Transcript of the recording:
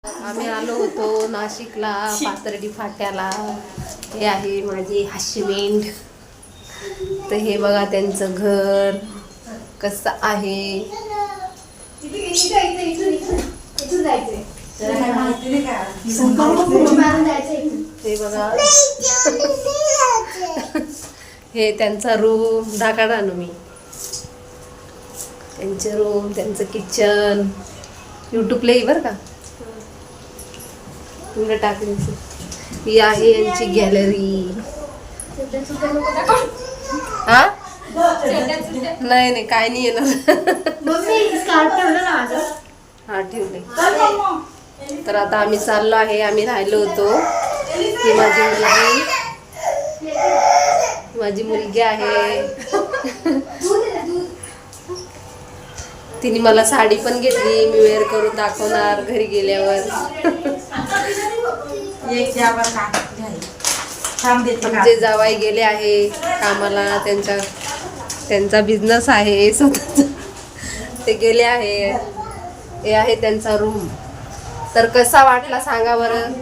आम्ही आलो होतो नाशिकला पाथर्डी फाट्याला. हे आहे माझी हसबँड. तर हे बघा त्यांचं घर कसं आहे. हे बघा हे त्यांचा रूम. दाखवणार ना मी त्यांचे रूम, त्यांचं किचन. यूट्यूबला येईल बरं का तुला टाकली. ही आहे यांची गॅलरी. हा नाही नाही काय नाही येणार. हा ठेवले. तर आता आम्ही चाललो आहे. आम्ही राहिलो होतो. ही माझी मुलगी आहे. तिने मला साडी पण घेतली. मी वेअर करून दाखवणार घरी गेल्यावर. आमचे जावाई गेले आहे कामाला. त्यांचा बिझनेस आहे स्वतःचा. ते गेले आहे. हे आहे त्यांचा रूम. तर कसा वाटला सांगा बरं.